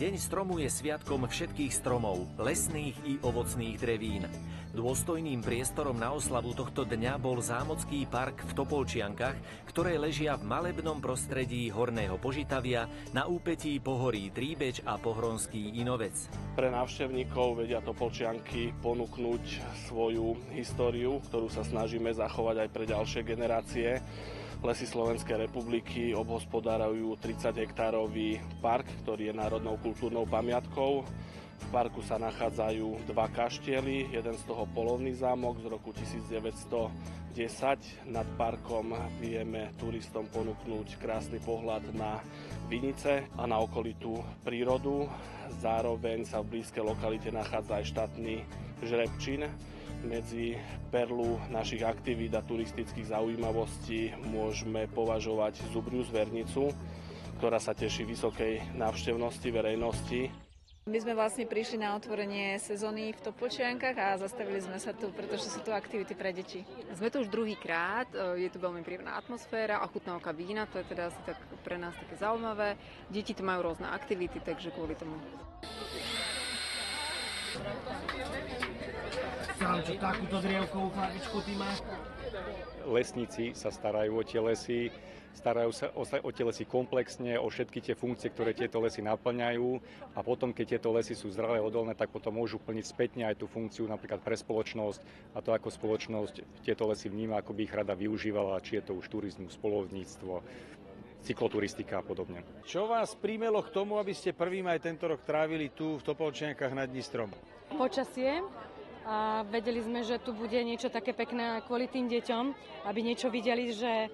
Deň stromu je sviatkom všetkých stromov, lesných i ovocných drevín. Dôstojným priestorom na oslavu tohto dňa bol zámocký park v Topolčiankach, ktoré ležia v malebnom prostredí Horného Požitavia na úpetí pohorí Tríbeč a Pohronský Inovec. Pre návštevníkov vedia Topolčianky ponúknuť svoju históriu, ktorú sa snažíme zachovať aj pre ďalšie generácie. Lesy Slovenskej republiky obhospodárujú 30-hektárový park, ktorý je národnou kultúrnou pamiatkou. V parku sa nachádzajú dva kaštiely, jeden z toho polovný zámok z roku 1910. Nad parkom vieme turistom ponúknuť krásny pohľad na vinice a na okolitú prírodu. Zároveň sa v blízkej lokalite nachádza aj štátny žrebčín. Medzi perlu našich aktivít a turistických zaujímavostí môžeme považovať zubriu zvernicu, ktorá sa teší vysokej návštevnosti verejnosti. My sme vlastne prišli na otvorenie sezóny v Topolčiankach a zastavili sme sa tu, pretože sú tu aktivity pre deti. Sme tu už druhýkrát, je tu veľmi príjemná atmosféra a chutnávka vína, to je teda asi tak pre nás také zaujímavé. Deti tu majú rôzne aktivity, takže kvôli tomu. Čo takúto zrievkovú farbičku ty máš? Lesníci sa starajú o tie lesy, starajú sa o tie lesy komplexne, o všetky tie funkcie, ktoré tieto lesy naplňajú a potom, keď tieto lesy sú zdravé, odolné, tak potom môžu plniť spätne aj tú funkciu napríklad pre spoločnosť a to ako spoločnosť tieto lesy vníma, ako by ich rada využívala, či je to už turizmus, poľovníctvo, cykloturistika a podobne. Čo vás primelo k tomu, aby ste prvým aj tento rok trávili tu v Topolčiankach na Dni stromu? Počasie. A vedeli sme, že tu bude niečo také pekné kvôli tým deťom, aby niečo videli, že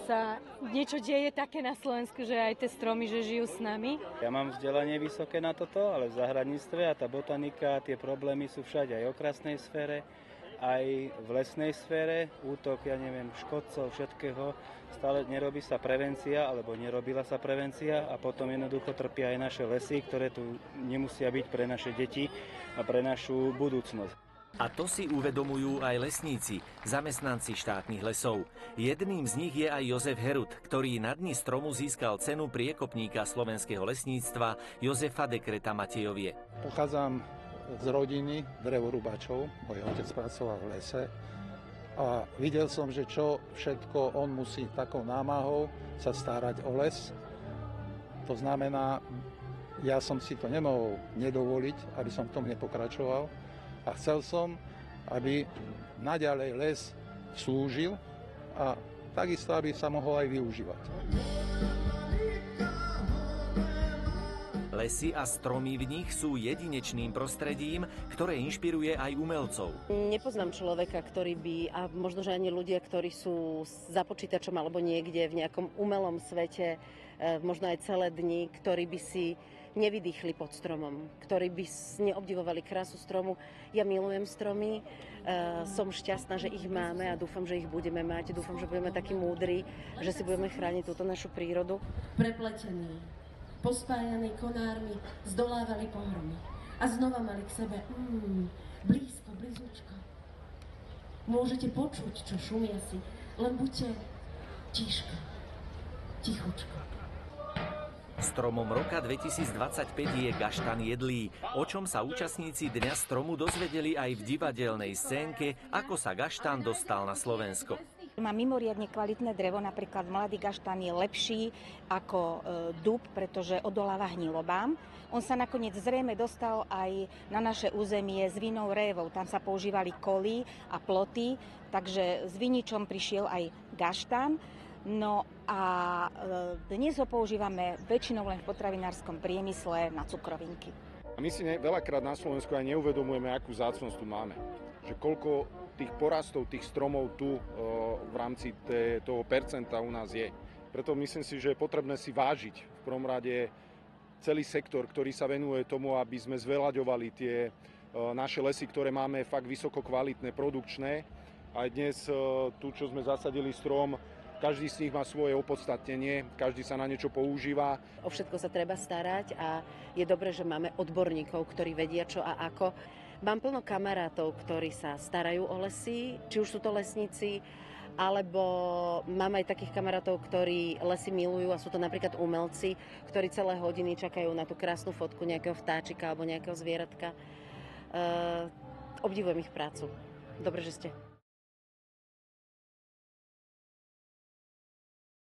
sa niečo deje také na Slovensku, že aj tie stromy, že žijú s nami. Ja mám vzdelanie vysoké na toto, ale v zahradníctve a tá botanika, tie problémy sú všade aj v okrasnej sfére, aj v lesnej sfére, útok, škodcov, všetkého. Stále nerobí sa prevencia, alebo nerobila sa prevencia a potom jednoducho trpia aj naše lesy, ktoré tu nemusia byť pre naše deti a pre našu budúcnosť. A to si uvedomujú aj lesníci, zamestnanci štátnych lesov. Jedným z nich je aj Jozef Herut, ktorý na Dni stromu získal cenu priekopníka slovenského lesníctva Jozefa Dekreta Matejovie. Pochádzam z rodiny drevorúbačov, môj otec pracoval v lese a videl som, že čo všetko on musí takou námahou sa starať o les. To znamená, ja som si to nemohol nedovoliť, aby som v tom nepokračoval. A chcel som, aby naďalej les slúžil a takisto, aby sa mohol aj využívať. Lesy a stromy v nich sú jedinečným prostredím, ktoré inšpiruje aj umelcov. Nepoznám človeka, ktorý by, a možno, že ani ľudia, ktorí sú za počítačom alebo niekde v nejakom umelom svete, možno aj celé dni, ktorí by si nevydýchli pod stromom, ktorí by neobdivovali krásu stromu. Ja milujem stromy, som šťastná, že ich máme a dúfam, že ich budeme mať. Dúfam, že budeme takí múdri, že si budeme chrániť túto našu prírodu. Prepletení, pospájaní konármi, zdolávali pohromy a znova mali k sebe blízko, blízučko. Môžete počuť, čo šumia si, len buďte tichučko. Stromom roka 2025 je gaštan jedlý, o čom sa účastníci Dňa stromu dozvedeli aj v divadelnej scénke, ako sa gaštan dostal na Slovensko. Má mimoriadne kvalitné drevo, napríklad mladý gaštan je lepší ako dub, pretože odoláva hnilobám. On sa nakoniec zrejme dostal aj na naše územie s vinou révou. Tam sa používali koly a ploty, takže s viničom prišiel aj gaštan. No a dnes ho používame väčšinou len v potravinárskom priemysle na cukrovinky. My si veľakrát na Slovensku aj neuvedomujeme, akú vzácnosť tu máme. Že koľko tých porastov, tých stromov tu v rámci toho percenta u nás je. Preto myslím si, že je potrebné si vážiť v prvom rade celý sektor, ktorý sa venuje tomu, aby sme zveľaďovali tie naše lesy, ktoré máme fakt vysoko kvalitné, produkčné. Aj dnes tu, čo sme zasadili strom, každý z nich má svoje opodstatnenie, každý sa na niečo používa. O všetko sa treba starať a je dobré, že máme odborníkov, ktorí vedia čo a ako. Mám plno kamarátov, ktorí sa starajú o lesy, či už sú to lesníci, alebo mám aj takých kamarátov, ktorí lesy milujú a sú to napríklad umelci, ktorí celé hodiny čakajú na tú krásnu fotku nejakého vtáčika alebo nejakého zvieratka. Obdivujem ich prácu. Dobre, že ste.